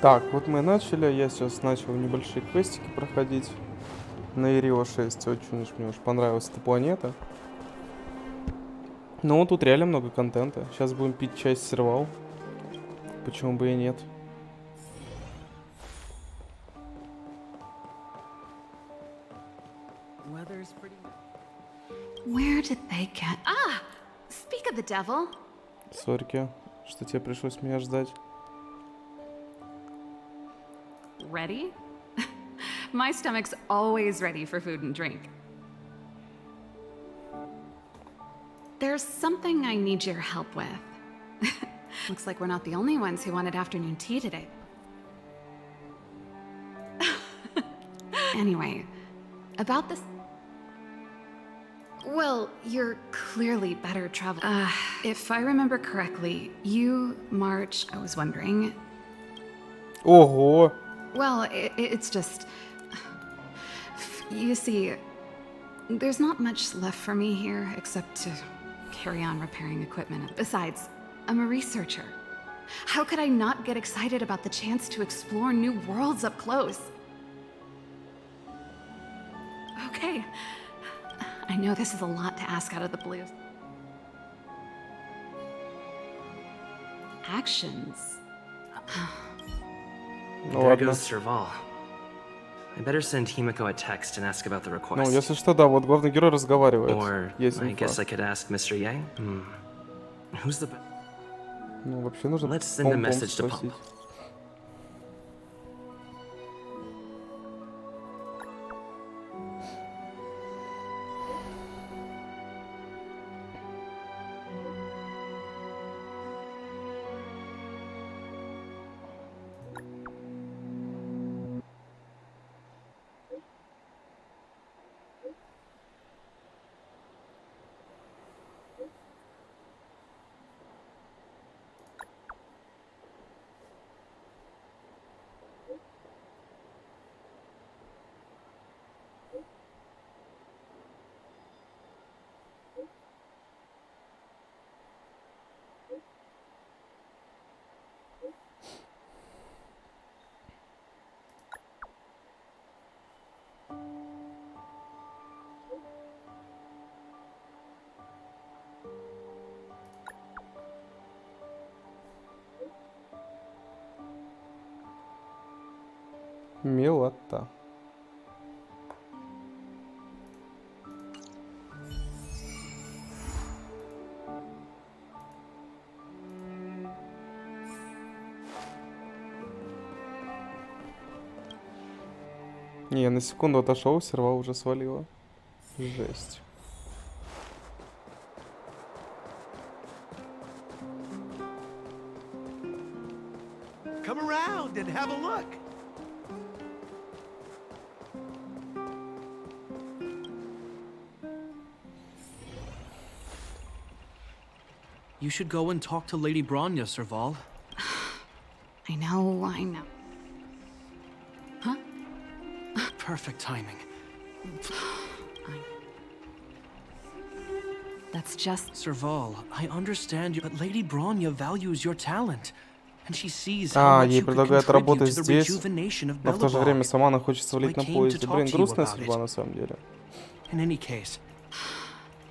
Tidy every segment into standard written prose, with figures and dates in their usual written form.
Так, вот мы начали. Я сейчас начал небольшие квестики проходить на Ирио 6. Очень уж мне понравилась эта планета. Ну, тут реально много контента. Сейчас будем пить чай с сервал. Почему бы и нет? Where did they get? Ah, speak of the devil. Сорьки, что тебе пришлось меня ждать. Ready? My stomach's always ready for food and drink. There's something I need your help with. Looks like we're not the only ones who wanted afternoon tea today. Anyway, about this... Well, you're clearly better travel. If I remember correctly, you, March, I was wondering... Ого! Well, it's just... You see, there's not much left for me here except to carry on repairing equipment. Besides, I'm a researcher. How could I not get excited about the chance to explore new worlds up close? Okay. I know this is a lot to ask out of the blue. Actions. There goes Serval. I better send Himiko a text and ask about the request. Ну, если что, да, вот главный герой разговаривает. Or Есть I инфа. guess I could ask Mr. Yang. Who's the... Ну, вообще нужно Let's send a message to спросить. Pump. Милота. Не, я на секунду отошел, сервал уже свалило. Жесть. Come around and have a look. You should go and talk to Lady Bronya, Serval. I know. Huh? Perfect timing. That's just... Serval, I understand you, but Lady Bronya values your talent. And she sees how much ей you could предлагают contribute работать to the здесь, rejuvenation of но в то же время Belobog. сама она хочет свалить на I came to поезде. talk Блин, to you грустная about судьба it. на самом деле. In any case,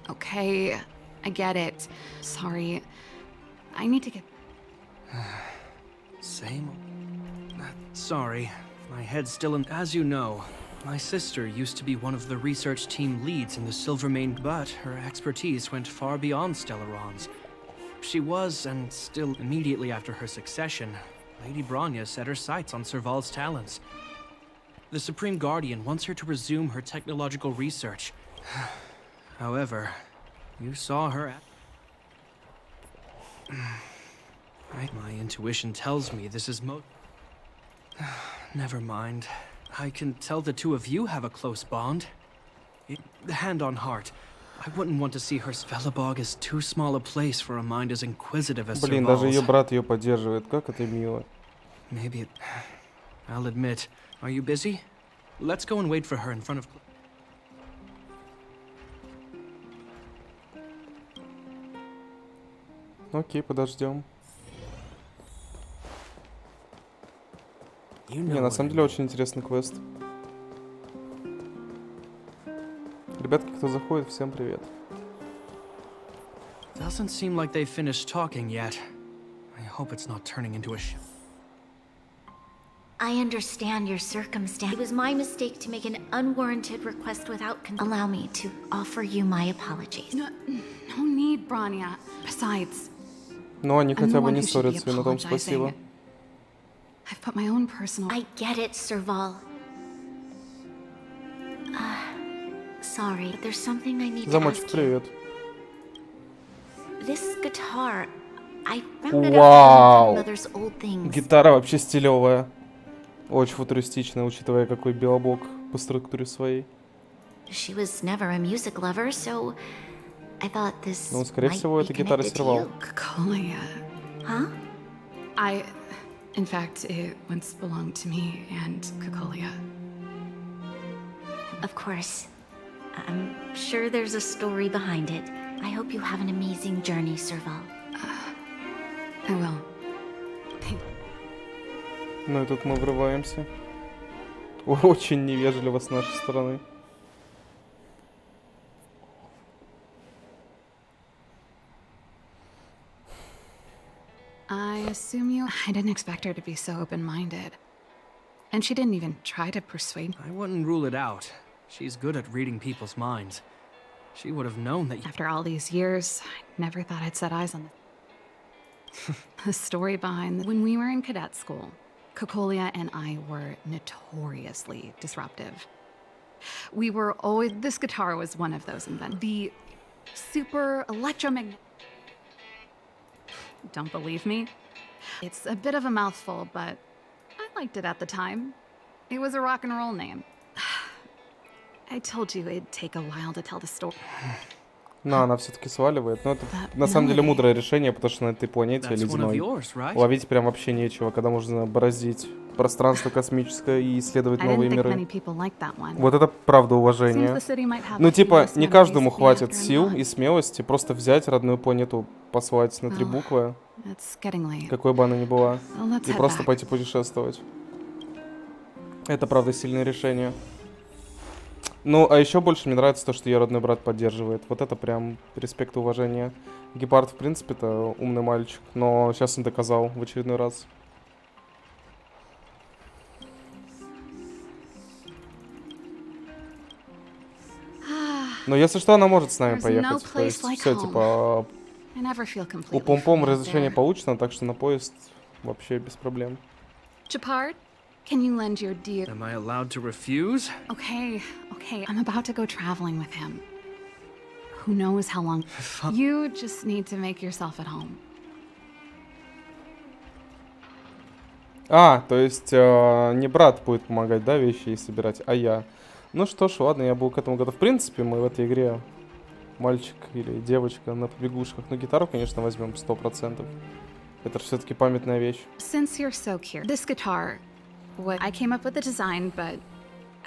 Okay, I get it. Sorry. I need to get... same. Sorry, my head's still in. As you know, my sister used to be one of the research team leads in the Silvermane, but her expertise went far beyond Stellarons. She was, and still immediately after her succession, Lady Bronya set her sights on Serval's talents. The Supreme Guardian wants her to resume her technological research. However, you saw her at... My intuition tells me this is Never mind. I can tell the two of you have a close bond. Hand on heart, I wouldn't want to see her. Belobog is too small a place for a mind as inquisitive as Блин, даже ее Serval's. брат ее поддерживает. Как это мило. Maybe it... I'll admit. Are you busy? Let's go and wait for her in front of... Окей, подождем. You Не, know на what самом I деле mean. очень интересный квест. Ребятки, кто заходит, всем привет. Doesn't seem like they finished talking yet. I hope it's not turning into a I understand your circumstance. It was my mistake to make an unwarranted request without allow me to offer you my apologies. No need, Branya. Besides, Но они I'm the хотя бы one не who should be ссорятся, и на том спасибо. apologizing. I've put my own personal... I get it, Serval. Sorry, but there's something I need to Замочек, ask you. привет. This guitar, I found it Вау! out from mother's old things. Гитара вообще стилевая. Очень футуристичная, учитывая, какой белобок по структуре своей. She was never a music lover, so I thought this Ну, скорее might всего, be это гитара connected to сервал. you. Cocolia. Huh? In fact, it once belonged to me and Cocolia. Of course. I'm sure there's a story behind it. I hope you have an amazing journey, Serval. I will. Ну и тут мы врываемся. Очень невежливо с нашей стороны. I assume you... I didn't expect her to be so open-minded. And she didn't even try to persuade me. I wouldn't rule it out. She's good at reading people's minds. She would have known that After all these years, I never thought I'd set eyes on the story behind... When we were in cadet school, Cocolia and I were notoriously disruptive. We were always... This guitar was one of those inventions. The super electromagnetic... Don't believe me? It's a bit of a mouthful, but I liked it at the time. It was a rock and roll name. I told you it'd take a while to tell the story. Но она все-таки сваливает. Но это на самом деле мудрое решение, потому что на этой планете that's one of ледяной yours, right? ловить прям вообще нечего, когда можно бороздить пространство космическое и исследовать I новые didn't think миры. many people liked that one. Вот это правда Seems уважение. the city might have Ну a few типа, less не memories каждому to be хватит after сил and и смелости просто взять родную планету, послать на 3 Oh. буквы, It's getting late. какой бы она ни была, Well, let's и head просто back. пойти путешествовать. Это правда сильное решение. Ну, а еще больше мне нравится то, что ее родной брат поддерживает. Вот это прям респект и уважение. Гепард, в принципе-то, умный мальчик, но сейчас он доказал в очередной раз. Но если что, она может с нами There's поехать. no То есть place like все, home. типа, I never feel у completely Пом-Пом free out разрешение there. получено, так что на поезд вообще без проблем. Japard, can you lend your dear... Am I allowed to refuse? Okay, I'm about to go traveling with him. Who knows how long... You just need to make yourself at home. А, то есть не брат будет помогать, да, вещи ей собирать, а я. Ну что ж, ладно, я был к этому готов. В принципе, мы в этой игре мальчик или девочка на побегушках. Ну, гитару, конечно, возьмем 100%. Это же все-таки памятная вещь. Since you're so curious, this guitar, I came up with the design, but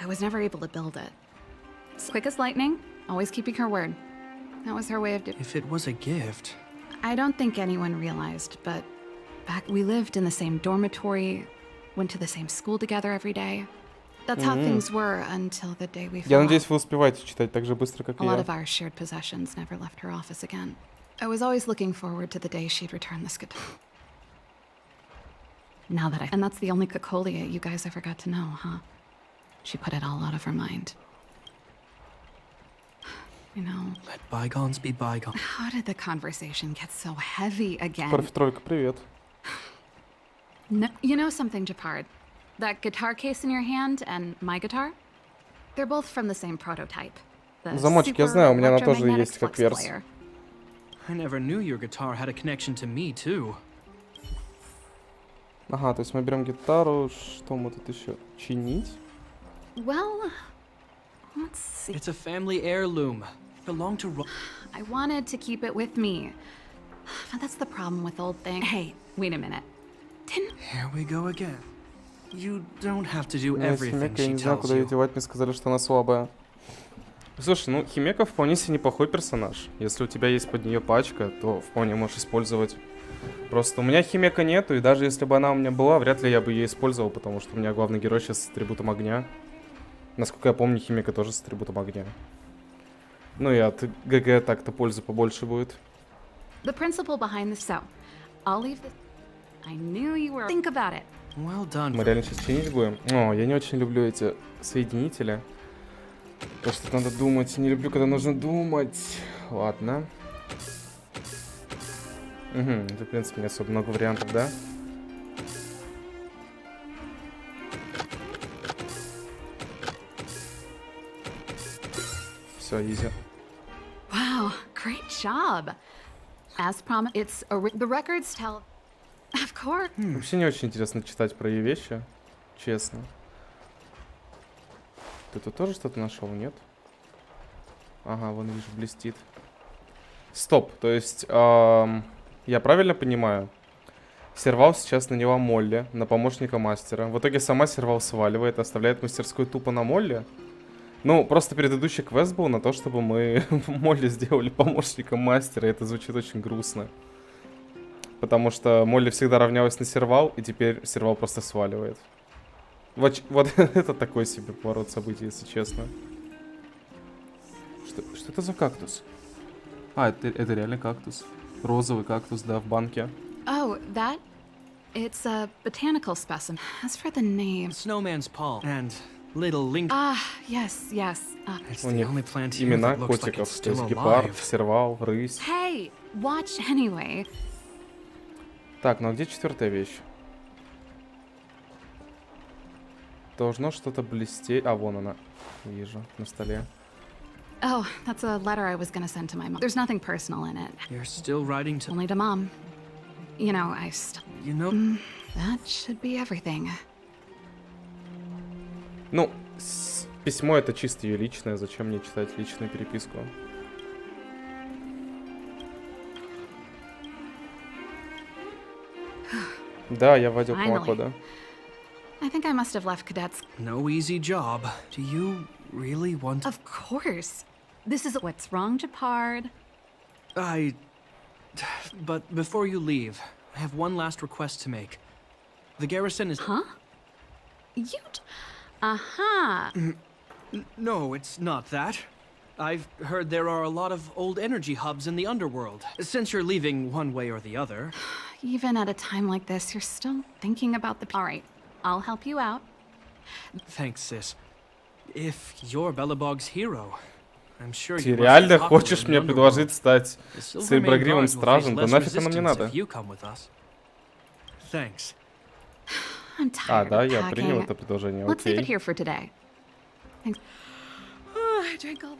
I was never able to build it. It's quick as lightning, always keeping her word. That was her way of doing. If it was a gift, I don't think anyone realized, but back we lived in the same dormitory, went to the same school together every day. That's how things were until the day we Я fell надеюсь, out. вы успеваете читать так же быстро, как A и lot я. of our shared possessions never left her office again. I was always looking forward to the day she'd return this guitar. Now that and that's the only Cocolia you guys ever got to know, huh? She put it all out of her mind. You know, let bygones be bygones. how did the conversation get so heavy again? Профитройка, привет. No, you know something, Japard? That guitar case in your hand and my guitar? They're both from the same prototype. The Замочек я super знаю, у меня она тоже electromagnetic есть как flex верс. player. I never knew your guitar had a connection to me, too. Ага, то есть мы берем гитару, что мы тут еще? Чинить? Well, let's see. It's a family heirloom. Belonged to I wanted to keep it with me. But that's the problem with old things. Hey, wait a minute. Didn't Here we go again. You don't have to do У меня есть everything Химека, я she не знаю, tells куда ее you. девать, мне сказали, что она слабая. Слушай, ну Химека вполне себе неплохой персонаж. Если у тебя есть под нее пачка, то вполне можешь использовать. Просто у меня химика нету, и даже если бы она у меня была, вряд ли я бы ее использовал, потому что у меня главный герой сейчас с атрибутом огня. Насколько я помню, химика тоже с атрибутом огня. Ну и от ГГ так-то пользы побольше будет. The principle behind this, so I'll leave this. I knew you were. Think about it. Well done. Мы реально сейчас чинить будем? О, я не очень люблю эти соединители. Потому что надо думать. Не люблю, когда нужно думать. Ладно. Угу, это, в принципе, не особо много вариантов, да? Все, изи. Wow, great job. As promised, the records tell. Of course. Вообще не очень интересно читать про ее вещи. Честно. Ты тут тоже что-то нашел, нет? Ага, вон, вижу, блестит. Стоп, то есть, я правильно понимаю? Сервал сейчас наняла Молли, на помощника мастера. В итоге сама Сервал сваливает, оставляет мастерскую тупо на Молли. Ну, просто предыдущий квест был на то, чтобы мы Молли сделали помощником мастера, и это звучит очень грустно. Потому что Молли всегда равнялась на Сервал, и теперь Сервал просто сваливает. Вот это такой себе поворот событий, если честно. Что это за кактус? А, это реально кактус. Розовый кактус, да, в банке. Oh, that? It's a botanical specimen. As for the name. Snowman's Paw and Little Link. Ah, yes. It's У the них only plant here имена that looks like котиков. it's То есть still гепард, alive. сервал, рысь. Hey, watch anyway. Так, ну а где четвертая вещь? Должно что-то блестеть. А, вон она. Вижу, на столе. Oh, that's a letter I was gonna send to my mom. There's nothing personal in it. You're still writing to... Only to mom. You know, You know... that should be everything. Ну, письмо это чисто ее личное. Зачем мне читать личную переписку? Да, я вводил промокода. I think I must have left cadets. No easy job. Do you really want... Of course. This is what's wrong, Japard. But before you leave, I have one last request to make. The garrison is... Huh? Aha. No, it's not that. I've heard there are a lot of old energy hubs in the underworld. Since you're leaving one way or the other... Even at a time like this, you're still thinking about the... All right, I'll help you out. Thanks, sis. If you're Belobog's hero, I'm sure Ты you реально хочешь мне предложить стать среброгривым стражем? Да нафиг оно мне надо? Thanks. I'm tired А, да, of я packing. принял это предложение, Let's leave it окей. here for today. Thanks. Oh, I drank all...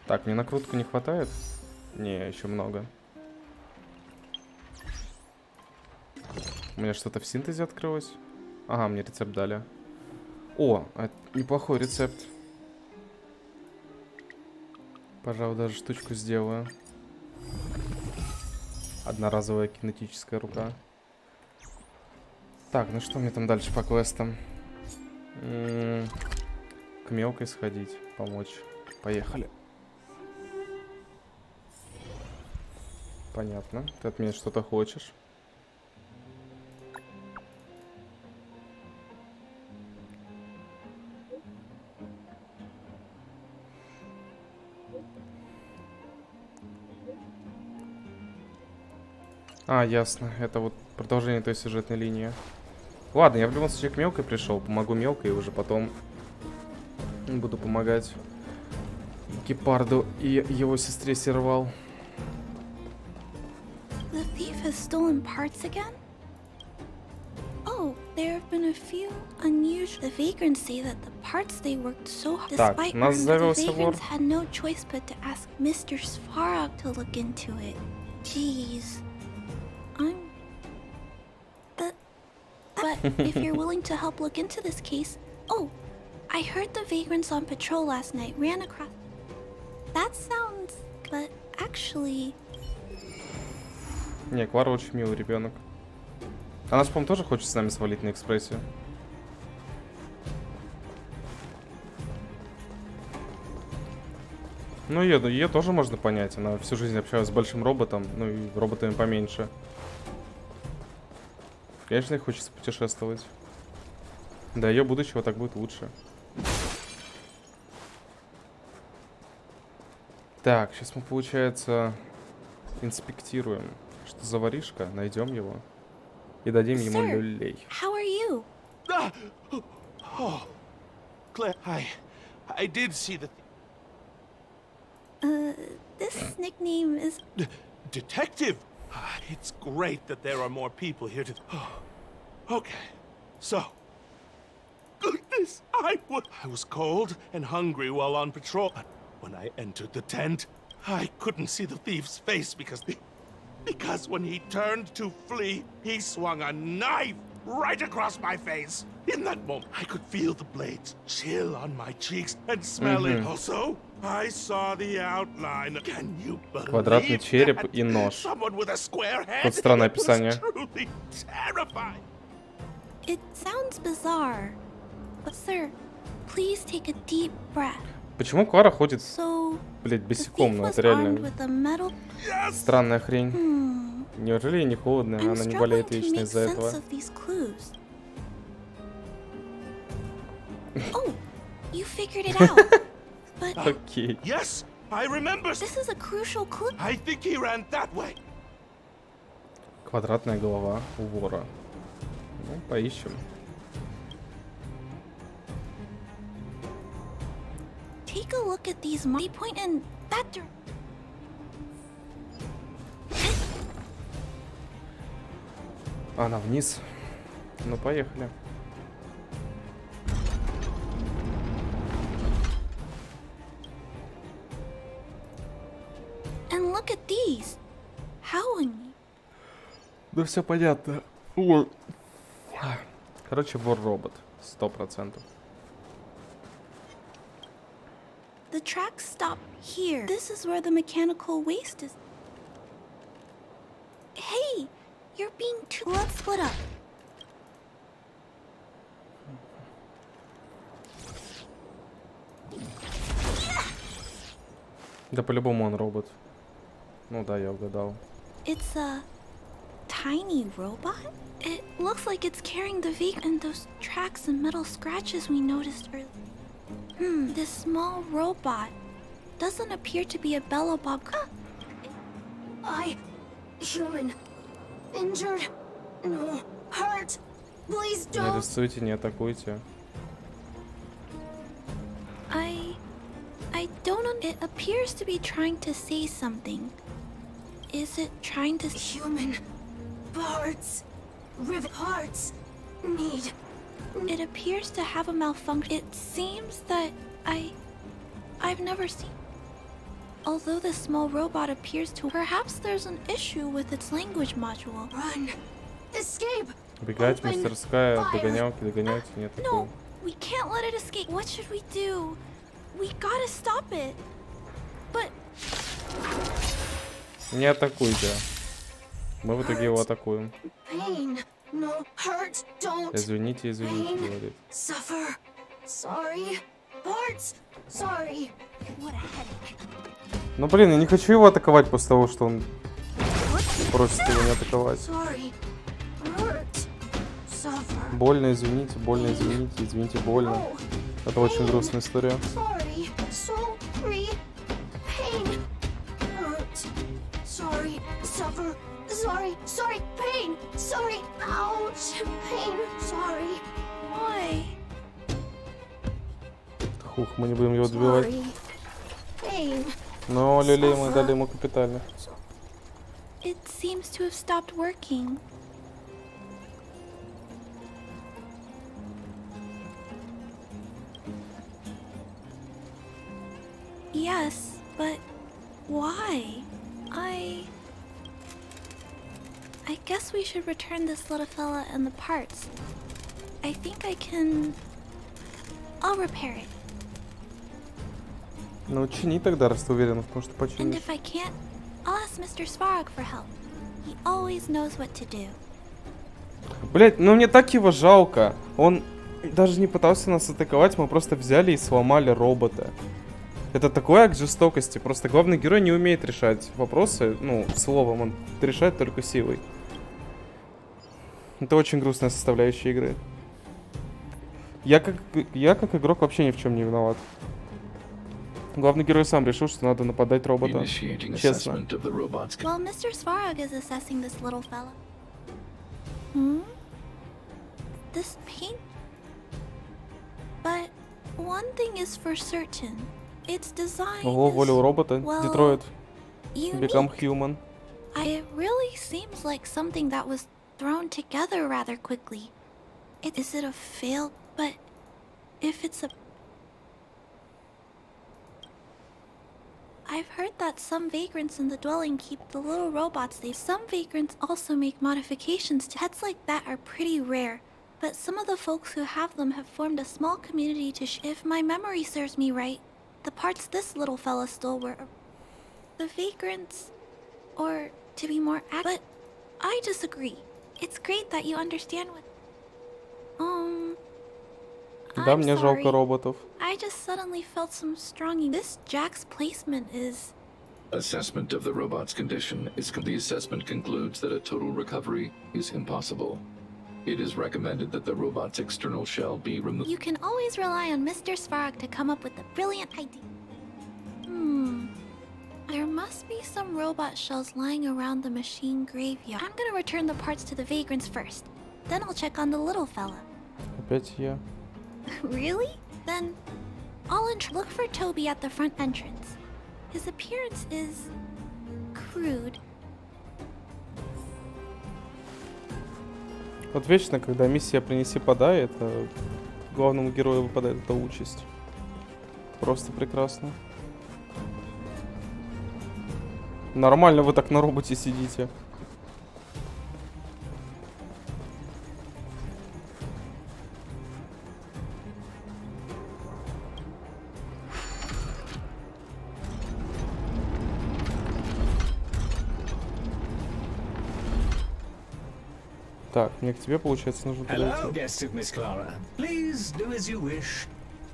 Так, мне накрутку не хватает? Не, еще много. У меня что-то в синтезе открылось? Ага, мне рецепт дали. О, это неплохой рецепт. Пожалуй, даже штучку сделаю. Одноразовая кинетическая рука. Так, ну что мне там дальше по квестам? К мелкой сходить, помочь. Поехали. Понятно. Ты от меня что-то хочешь. А, ясно. Это вот продолжение той сюжетной линии. Ладно, я в любом случае к мелкой пришел. Помогу мелкой и уже потом буду помогать Гепарду и его сестре Сервал. The thief has stolen parts again? Oh, there have been a few unusual... The vagrants say that the parts they worked so hard... Так, Despite нас the завелся вор. vagrants had no choice but to ask Mr. Svarog to look into it. Jeez. But if you're willing to help look into this case... Oh, I heard the vagrants on patrol last night ran across... That sounds... But actually... Не, Клара очень милый ребенок. Она же, по-моему, тоже хочет с нами свалить на экспрессе. Ну, ее тоже можно понять. Она всю жизнь общалась с большим роботом, ну и роботами поменьше. Конечно, ей хочется путешествовать. До ее будущего так будет лучше. Так, сейчас мы, получается, инспектируем. Что за воришка? Найдем его. И дадим ему Sir, люлей. how are you? Ah! Oh, Claire, I did see the This nickname is... detective. It's great that there are more people here to. Okay, so. Goodness, I was cold and hungry while on patrol. But when I entered the tent, I couldn't see the thief's face because when he turned to flee, he swung a knife right across my face. In that moment, I could feel the blades chill on my cheeks and smell it. Also, I saw the outline. Can you Квадратный believe череп that? и нож. Someone with a square head. Вот странное It was описание. truly terrifying. It sounds bizarre. But sir, please take a deep breath. Почему Клара ходит, So, блядь, the thief босиком? Ну, was это armed реально with a metal... странная хрень. Hmm. Неужели ей не холодно, I'm она не struggling болеет to вечно make из-за sense этого? of these clues. Oh, you figured it out. But Окей. Yes, I remember. this is a crucial clue. I think he ran that way. Квадратная голова у вора. Ну, поищем. Take a look at these marks. They point in that direction. Она вниз. Ну, поехали. And look at these. Howling. Да все понятно. Ой. Короче, вор-робот. 100%. The tracks stop here. This is where the mechanical waste is. Hey, you're being too... Let's split up. Да по-любому он робот. Ну да, я угадал. It's a tiny robot? It looks like it's carrying the vehicle and those tracks and metal scratches we noticed earlier. This small robot doesn't appear to be a Bella Bob. Human. Injured. No. Hurt. Please Не don't. рисуйте, не атакуйте. I don't know. It appears to be trying to say something. Is it trying to... Human. Parts. Rivet parts. Need. It appears to have a malfunction. It seems that I've never seen... Although this small robot appears to... Perhaps there's an issue with its language module. Run. Escape. Убегать, Open мастерская, fire. догонялки, нет такой. No, we can't let it escape. What should we do? We gotta stop it. But Не атакуйте. Мы в итоге его атакуем. Pain. No. Hurt. Don't. Извините, говорит. Suffer. Sorry. Parts. Sorry. What a headache. Ну блин, я не хочу его атаковать после того, что он просит его не атаковать. Sorry. Hurt. Suffer. Больно, извините, извините, больно. No. Это очень грустная история. Sorry. Sorry. Pain. Hurt. Sorry. Suffer. Sorry. Sorry. Pain. Sorry. Ouch. Pain. Sorry. why? Хух, мы не будем его добивать. Sorry. Pain. Но люлей мы дали ему капитально. It seems to have stopped working. Yes, but why? I guess we should return this little fella and the parts. I think I can... I'll repair it. Ну, чини тогда, раз ты уверен, потому что And починишь. if I can't, I'll ask Mr. Svarog for help. He always knows what to do. Блять, ну мне так его жалко. Он даже не пытался нас атаковать, мы просто взяли и сломали робота. Это такой акт жестокости. Просто главный герой не умеет решать вопросы, ну, словом, он решает только силой. Это очень грустная составляющая игры. Я как игрок вообще ни в чем не виноват. Главный герой сам решил, что надо нападать робота. Честно. Well, Mr. Svarog is assessing this little fella. This paint? But one thing is for certain. Its design Ого, волю робота. Детройт. unique. Become human. It really seems like something that was thrown together rather quickly. Is it a fail? But if it's a... I've heard that some vagrants in the dwelling keep the little robots Some vagrants also make modifications to pets like that are pretty rare. But some of the folks who have them have formed a small community to If my memory serves me right, the parts this little fella stole were... the vagrants... or to be more But I disagree. It's great that you understand what... Да, I'm мне sorry. жалко роботов. I just suddenly felt some stronging. This Jack's placement is... Assessment of the robot's condition is the assessment concludes that a total recovery is impossible. It is recommended that the robot's external shell be removed. You can always rely on Mr. Svarog to come up with a brilliant idea. There must be some robot shells lying around the machine graveyard. I'm gonna return the parts to the vagrants first. Then I'll check on the little fella. Опять я. Really? Then I'll look for Toby at the front entrance. His appearance is crude. Вот вечно, когда миссия «Принеси, подай», это главному герою выпадает эта участь. Просто прекрасно. Нормально вы так на роботе сидите. Так, мне к тебе, получается, нужно Hello, подойти. guest of Miss Clara. Please do as you wish.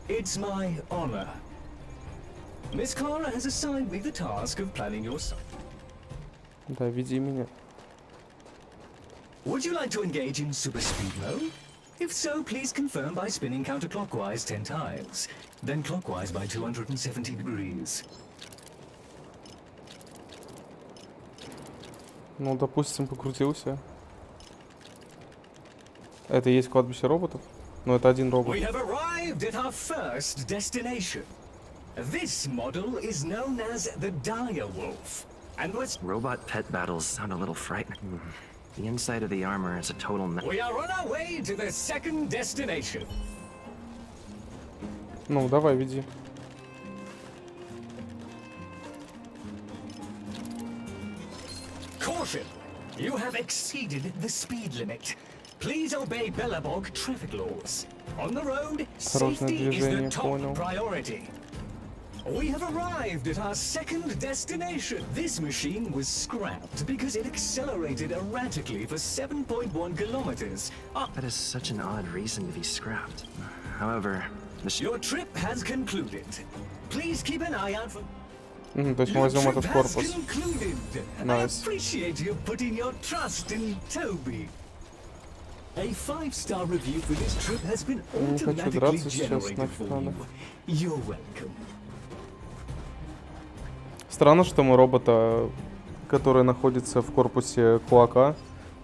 It's my honor. Miss Clara has assigned me the task of planning your son. Да, веди меня. Would you like to engage in super speed mode? If so, please confirm by spinning counterclockwise 10 times, then clockwise by 270 degrees. Ну, допустим, покрутился. Это и есть кладбище роботов? Но это один робот. We have arrived at our first destination. This model is known as the Dire Wolf, and was Robot pet battles sound a little frightening. The inside of the armor is a total mess. We are on our way to the second destination. Ну, давай, веди. Caution! You have exceeded the speed limit. Please obey Bellabog traffic laws. On the road, safety is the движение, top понял. priority. We have arrived at our second destination. This machine was scrapped because it accelerated erratically for 7.1 kilometers. That is such an odd reason to be scrapped. However, Your trip has concluded. Please keep an eye out for... То есть мы Your возьмем trip этот has корпус. concluded. I Nice. appreciate you putting your trust in Toby. A 5-star review for this trip has been Не хочу automatically драться сейчас, generated нафиг for надо. you. You're welcome. Странно, что мы робота, который находится в корпусе кулака,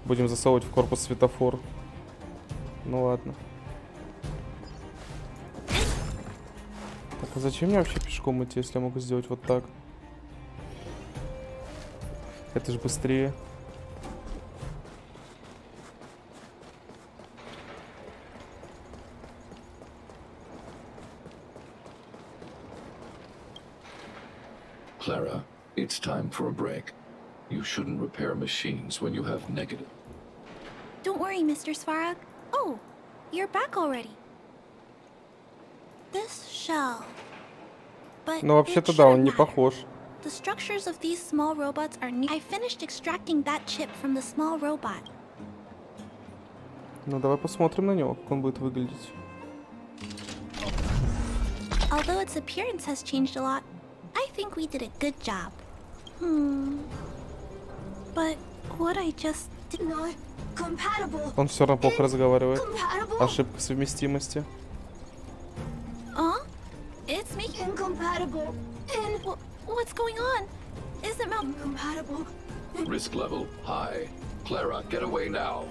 будем засовывать в корпус светофор. Ну ладно. Так, а зачем мне вообще пешком идти, если я могу сделать вот так? Это же быстрее. Clara, it's time for a break. You shouldn't repair machines when you have negative. Don't worry, Mr. Svarog. Oh, you're back already. This shell. But Ну, it вообще-то да, он не shouldn't matter. похож. The structures of these small robots are new. I finished extracting that chip from the small robot. Ну, давай посмотрим на него, как он будет выглядеть. Although its appearance has changed a lot, I think we did a good job. But what I just did Not compatible. Он все равно плохо разговаривает. Compatible. Ошибка совместимости. It's making Incompatible. what's going on? Is it Mal? Incompatible. Risk level high. Clara, get away now.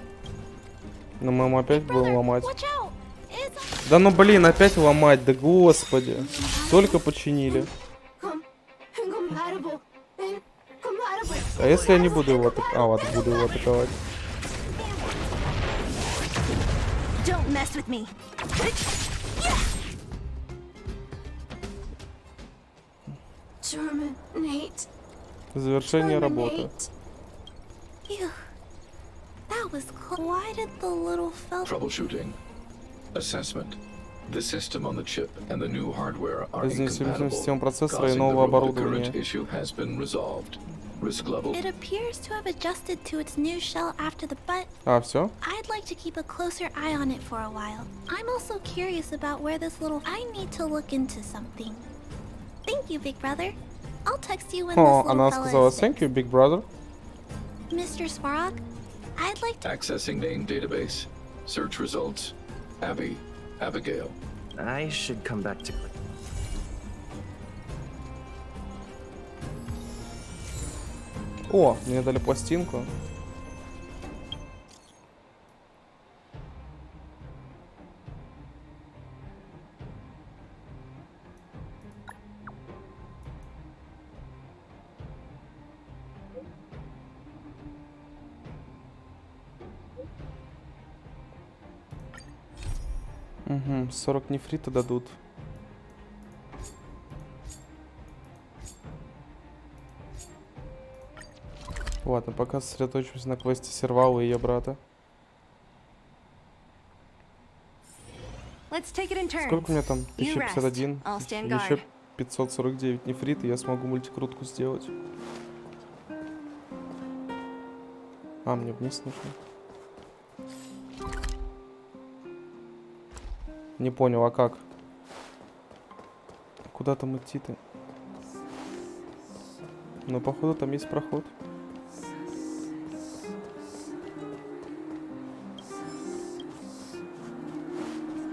Но мы ему опять будем ломать. Watch out! It's Да ну блин, опять ломать, да господи. Только починили. Incompatible. Incompatible. А если я не буду его атаковать? А, вот буду его атаковать. Don't mess with me. Terminate. Завершение работы. Phew. That was why did the little fella... Troubleshooting. Assessment. The system on the chip and the new hardware are Несовместимость incompatible, систем процессора и causing the нового robot. The оборудования. current issue has been resolved. Risk level. It appears to have adjusted to its new shell after the but А, все? I'd like to keep a closer eye on it for a while. I'm also curious about where this little... I need to look into something. Thank you, big brother. I'll text you when this О, little она fella сказала is thank you, fixed. big brother. Mr. Svarog, I'd like to... Accessing name database. Search results. Abby. Abigail. I should come back to... О, мне дали пластинку. Угу, 40 нефрита дадут. Ладно, пока сосредоточимся на квесте Сервала и ее брата. Сколько у меня там? 1051. Еще 549 нефрита, я смогу мультикрутку сделать. А, мне вниз нужно. Не понял, а как? Куда там идти-то? Ну, походу, там есть проход.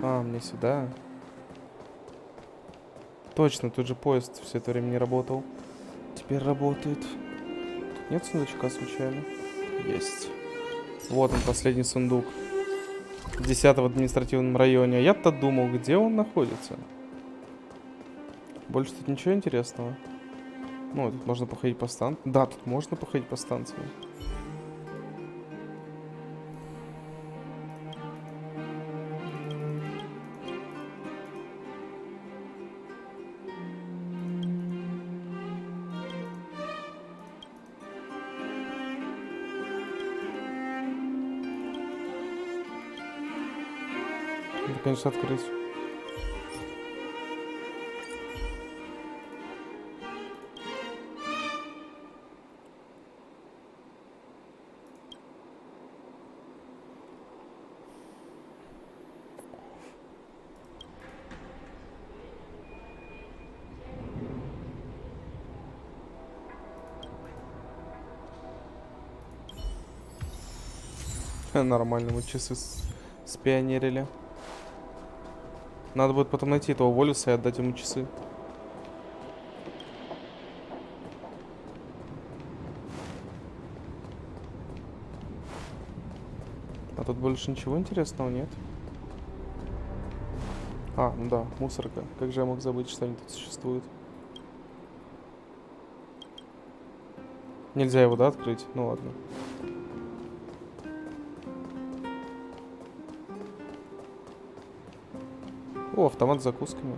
А, мне сюда. Точно, тут же поезд все это время не работал. Теперь работает. Тут нет сундучка случайно? Есть. Вот он, последний сундук. 10 в административном районе. Я-то думал, где он находится. Больше тут ничего интересного. Ну, тут можно походить по станции. Да, тут можно походить по станции. Надо, конечно, открыть. Нормально, мы часы спионерили. Надо будет потом найти этого Волюса и отдать ему часы. А тут больше ничего интересного нет. А, ну да, мусорка. Как же я мог забыть, что они тут существуют? Нельзя его, да, открыть? Ну ладно. О, автомат с закусками.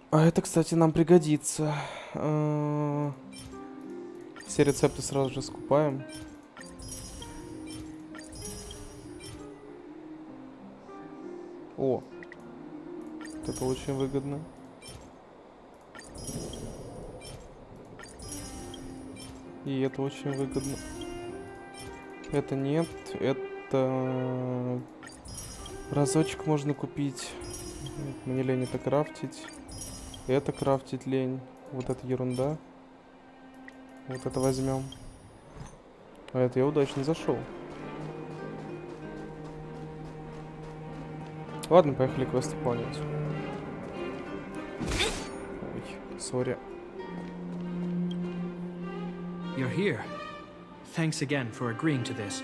А это, кстати, нам пригодится. Все рецепты сразу же скупаем. О, вот это очень выгодно. И это очень выгодно. Это нет, это... Разочек можно купить. Мне лень это крафтить. Это крафтить лень. Вот это ерунда. Вот это возьмем. А это я удачно зашел. Ладно, поехали квест выполнять. Ой, сори. You're here. Thanks again for agreeing to this.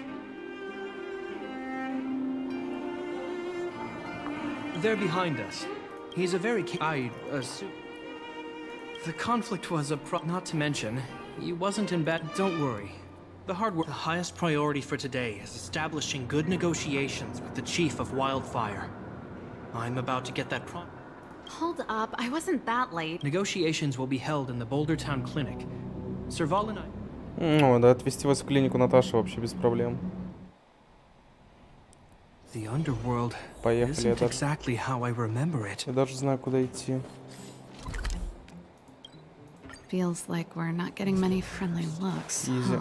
They're behind us. He's a very I assume. The conflict was not to mention, he wasn't in bad. Don't worry. The hard work. The highest priority for today is establishing good negotiations with the chief of Wildfire. I'm about to get that Hold up, I wasn't that late. Negotiations will be held in the Bouldertown Clinic. Serval and I. Ну, да, отвезти вас в клинику Наташи вообще без проблем. The underworld Поехали, isn't exactly how I remember it. Я даже знаю, куда идти. Feels like we're not getting many friendly looks. Easy.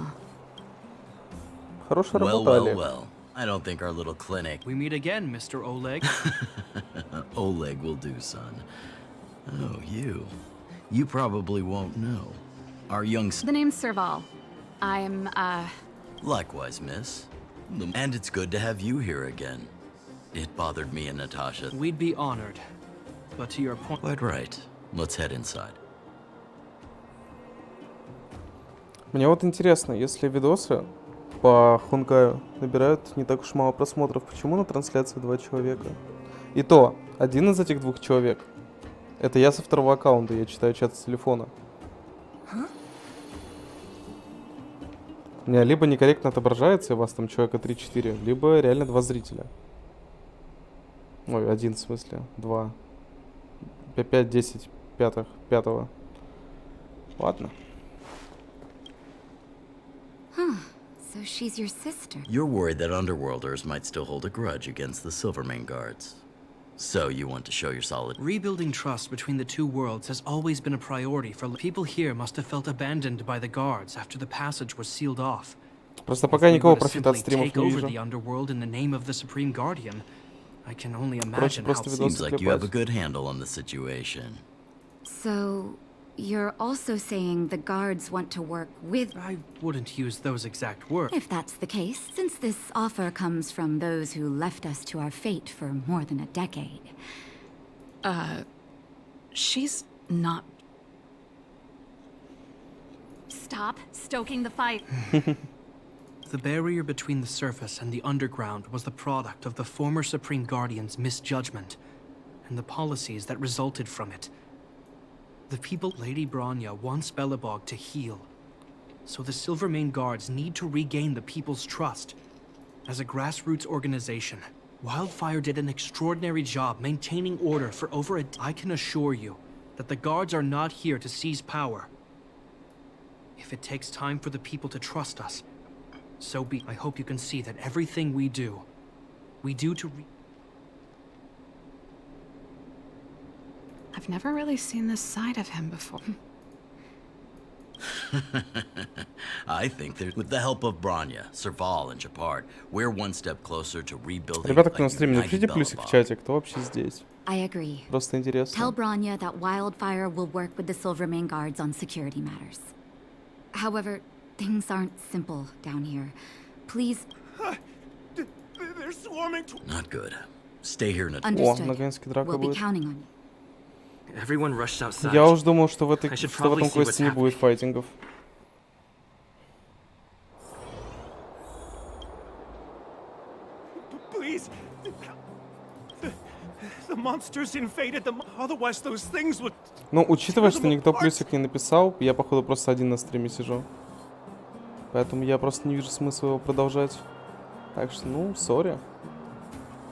Хорошая работа, Олег. Well. I don't think our little clinic. We meet again, Mr. Oleg. Oleg will do, son. Oh, you. You probably won't know. Our young. The name's Serval. I'm, Likewise, miss. And it's good to have you here again. It bothered me and Natasha. We'd be honored. But to your point. Quite right. Let's head inside. Мне вот интересно, если видосы по Honkai набирают не так уж мало просмотров, почему на трансляции 2 человека? И то, один из этих 2 человек — это я со второго аккаунта, я читаю чат с телефона. У меня либо некорректно отображается, и вас там человека 3-4, либо реально 2 зрителя. Ой, 1 в смысле, 2. 5, 10, 5-го. Ладно. So she's your sister. You're worried that Underworlders might still hold a grudge against the Silvermane guards. So you want to show your solid. Rebuilding trust between the two worlds has always been a priority for people here must have felt abandoned by the guards after the passage was sealed off. Просто пока никакого профита от стримов не вижу. The underworld in the name of the Supreme Guardian. I can only imagine how it seems like you have a good handle on the situation. So you're also saying the guards want to work with... I wouldn't use those exact words. If that's the case, since this offer comes from those who left us to our fate for more than a decade. She's not... Stop stoking the fight. The barrier between the surface and the underground was the product of the former Supreme Guardian's misjudgment, and the policies that resulted from it. The people Lady Bronya wants Belobog to heal, so the Silvermane Guards need to regain the people's trust. As a grassroots organization, Wildfire did an extraordinary job maintaining order for over I can assure you that the Guards are not here to seize power. If it takes time for the people to trust us, so be. I hope you can see that everything we do to I've never really seen this side of him before. I think that with the help of Bronya, Serval, and Japard, we're one step closer to rebuilding. Ребята, кто на стриме, напишите плюсик в чате, кто вообще здесь. I agree. Просто интересно. Tell Bronya that Wildfire will work with the Silvermane Guards on security matters. However, things aren't simple down here. Please... They're swarming to... Not good. Stay here, Natasha. Understood. О, наконец-таки драка We'll be будет. counting on you. Everyone rushed outside. Я уж думал, что в этом I should probably see квесте не what's будет файтингов. Please. The monsters invaded them. Otherwise, those things would... Ну, учитывая, что никто плюсик не написал, я, походу, просто один на стриме сижу. Поэтому я просто не вижу смысла его продолжать. Так что, ну, сори.